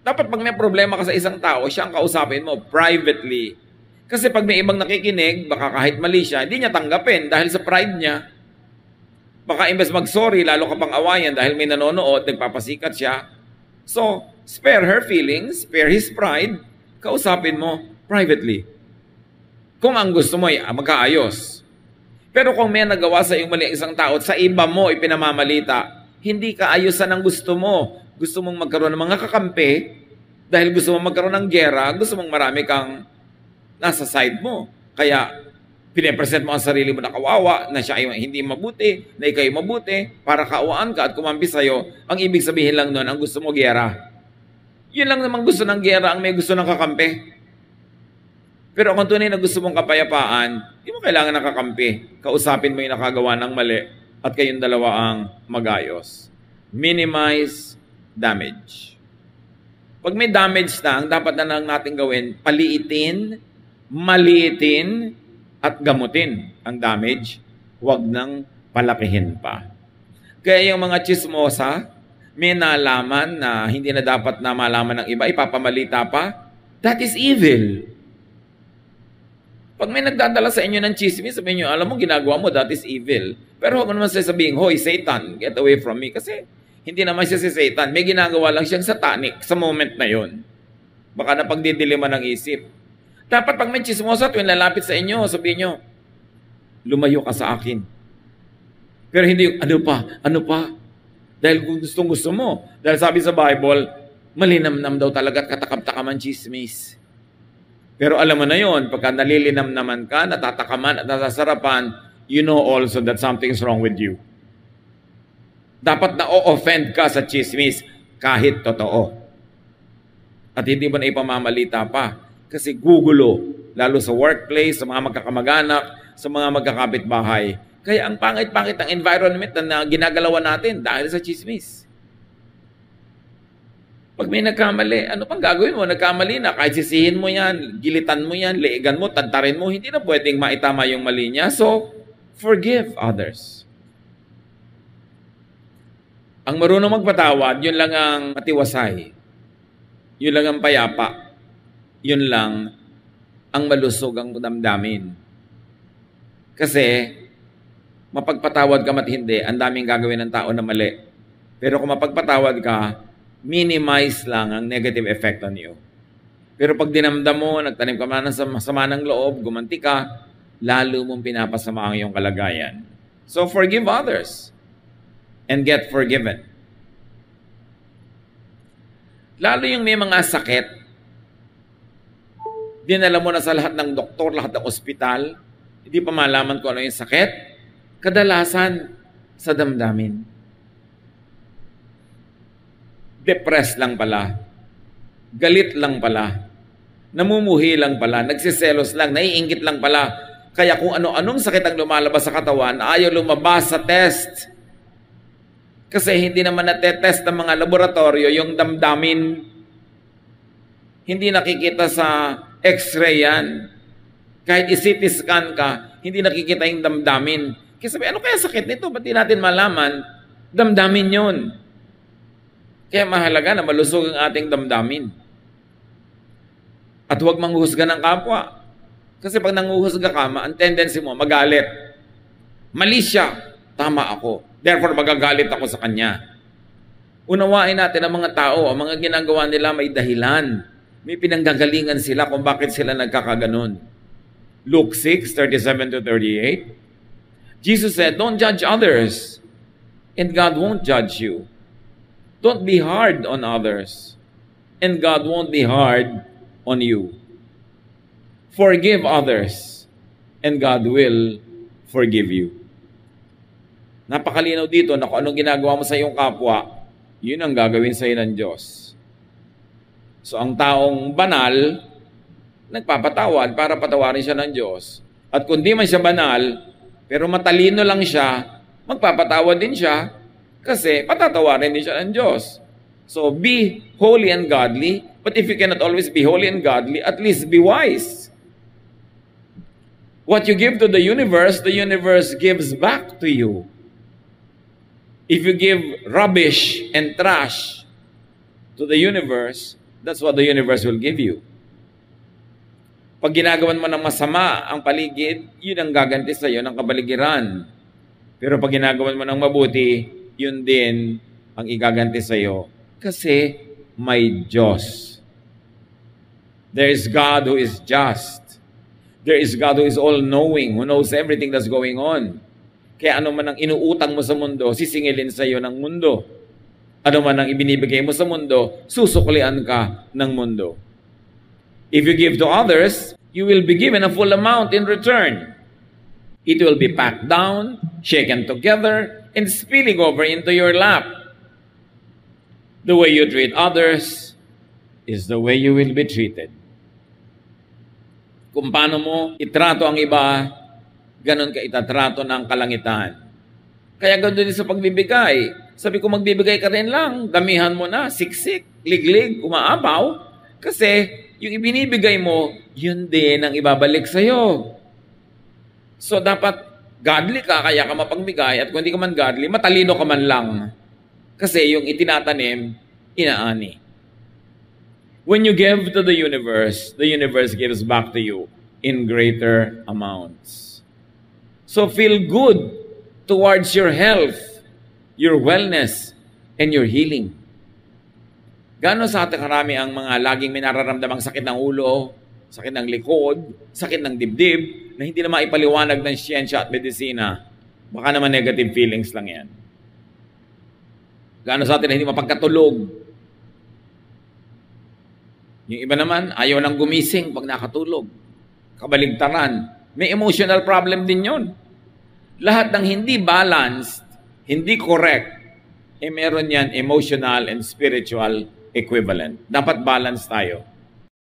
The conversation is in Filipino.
Dapat pag may problema ka sa isang tao, siya ang kausapin mo privately. Kasi pag may ibang nakikinig, baka kahit mali siya, hindi niya tanggapin dahil sa pride niya. Baka imbes mag-sorry, lalo ka pang awayan dahil may nanonood, nagpapasikat siya. So, spare her feelings, spare his pride, kausapin mo privately. Kung ang gusto mo ay magkaayos. Pero kung may nagawa sa iyong mali ang isang tao at sa iba mo ipinamamalita, hindi ka ayusan ang gusto mo. Gusto mong magkaroon ng mga kakampi, dahil gusto mong magkaroon ng gera, gusto mong marami kang nasa side mo. Kaya, pinapresent mo ang sarili mo na kawawa, na siya ay hindi mabuti, na ikay mabuti, para kaawaan ka at kumampi sa'yo, ang ibig sabihin lang nun, ang gusto mo gera. Yun lang naman gusto ng gera, ang may gusto ng kakampi. Pero kung tunay na gusto mong kapayapaan, hindi mo kailangan ng kakampi. Kausapin mo yung nakagawa ng mali at kayong dalawa ang mag-ayos. Minimize damage. Pag may damage na, ang dapat na lang natin gawin, paliitin, maliitin, at gamutin ang damage. Huwag nang palakihin pa. Kaya yung mga chismosa, may nalaman na hindi na dapat na malaman ng iba, ipapamalita pa, that is evil. Pag may nagdadala sa inyo ng chismis, sabihin nyo, alam mo, ginagawa mo, that is evil. Pero huwag naman sasabihin, hoy, Satan, get away from me. Kasi hindi naman siya si Satan. May ginagawa lang siyang satanic sa moment na yon. Baka napagdidiliman ng isip. Dapat pag may chismosa, tuwing lalapit sa inyo, sabihin nyo, lumayo ka sa akin. Pero hindi, ano pa? Dahil gustong gusto mo. Dahil sabi sa Bible, malinamnam daw talaga at katakam-takam ang chismis. Pero alam mo na yon, pagka nalilinam naman ka, natatakaman at nasasarapan, you know also that something is wrong with you. Dapat na o-offend ka sa chismis kahit totoo. At hindi mo na ipamamalita pa. Kasi gugulo, lalo sa workplace, sa mga magkakamag-anak, sa mga magkakapitbahay. Kaya ang pangit-pangit ang environment na ginagalawan natin dahil sa chismis. Pag may nagkamali, ano pang gagawin mo? Nagkamali na, kahit sisihin mo yan, gilitan mo yan, liigan mo, tantarin mo, hindi na pwedeng maitama yung mali niya. So, forgive others. Ang marunong magpatawad, yun lang ang matiwasay. Yun lang ang payapa. Yun lang ang malusog ang damdamin. Kasi, mapagpatawad ka mat hindi, ang daming gagawin ng tao na mali. Pero kung mapagpatawad ka, minimize lang ang negative effect on you. Pero pag dinamdam mo, nagtanim ka man ng masama ng loob, gumanti ka, lalo mong pinapasama ang iyong kalagayan. So forgive others and get forgiven. Lalo yung may mga sakit, dinala mo na sa lahat ng doktor, lahat ng ospital, hindi pa malaman kung ano yung sakit, kadalasan sa damdamin. Depressed lang pala, galit lang pala, namumuhi lang pala, nagsiselos lang, naiinggit lang pala. Kaya kung ano-anong sakit ang lumalabas sa katawan, ayaw lumabas sa test. Kasi hindi naman natetest ng mga laboratorio yung damdamin. Hindi nakikita sa x-ray yan. Kahit i-CT scan ka, hindi nakikita yung damdamin. Kaya sabi, ano kaya sakit nito? Ba't di natin malaman? Damdamin yun. Kaya mahalaga na malusog ang ating damdamin. At huwag manghuhusga ng kapwa. Kasi pag nanguhusga ka, ang tendency mo, magalit. Mali siya, tama ako. Therefore, magagalit ako sa kanya. Unawain natin ang mga tao, ang mga ginagawa nila may dahilan. May pinanggagalingan sila kung bakit sila nagkakaganon. Luke 6:37-38. Jesus said, don't judge others, and God won't judge you. Don't be hard on others, and God won't be hard on you. Forgive others, and God will forgive you. Napakalinaw dito na kung anong ginagawa mo sa iyong kapwa, yun ang gagawin sa iyo ng Diyos. So ang taong banal, nagpapatawad para patawarin siya ng Diyos. At kung di man siya banal, pero matalino lang siya, magpapatawad din siya, kasi patatawarin din siya ng Diyos. So, be holy and godly, but if you cannot always be holy and godly, at least be wise. What you give to the universe gives back to you. If you give rubbish and trash to the universe, That's what the universe will give you. Pag ginagawan mo ng masama ang paligid, yun ang gaganti sa'yo ng kabaligiran. Pero pag ginagawan mo ng mabuti, yun din ang igaganti sa'yo. Kasi may Diyos. There is God who is just. There is God who is all-knowing, who knows everything that's going on. Kaya ano man ang inuutang mo sa mundo, sisingilin sa'yo ng mundo. Ano man ang ibinibigay mo sa mundo, susuklian ka ng mundo. If you give to others, you will be given a full amount in return. It will be packed down, shaken together, and spilling over into your lap. The way you treat others is the way you will be treated. Kung paano mo itrato ang iba, ganun ka itatrato ng kalangitan. Kaya ganoon din sa pagbibigay. Sabi ko, magbibigay ka rin lang, damihan mo na, siksik, liglig, umaapaw, kasi yung ibinibigay mo, yun din ang ibabalik sa'yo. So, dapat godly ka, kaya ka mapagbigay. At kung hindi ka man godly, matalino ka man lang. Kasi yung itinatanim, inaani. When you give to the universe gives back to you in greater amounts. So, feel good towards your health, your wellness, and your healing. Gano'n sa ating karami ang mga laging may nararamdamang sakit ng ulo, sakit ng likod, sakit ng dibdib, na hindi na maipaliwanag ng siyensya at medisina. Baka naman negative feelings lang yan. Gano'n sa atin na hindi mapagkatulog. Yung iba naman, ayaw nang gumising pag nakatulog. Kabaligtaran. May emotional problem din yon. Lahat ng hindi balanced, hindi correct, meron yan emotional and spiritual equivalent. Dapat balance tayo.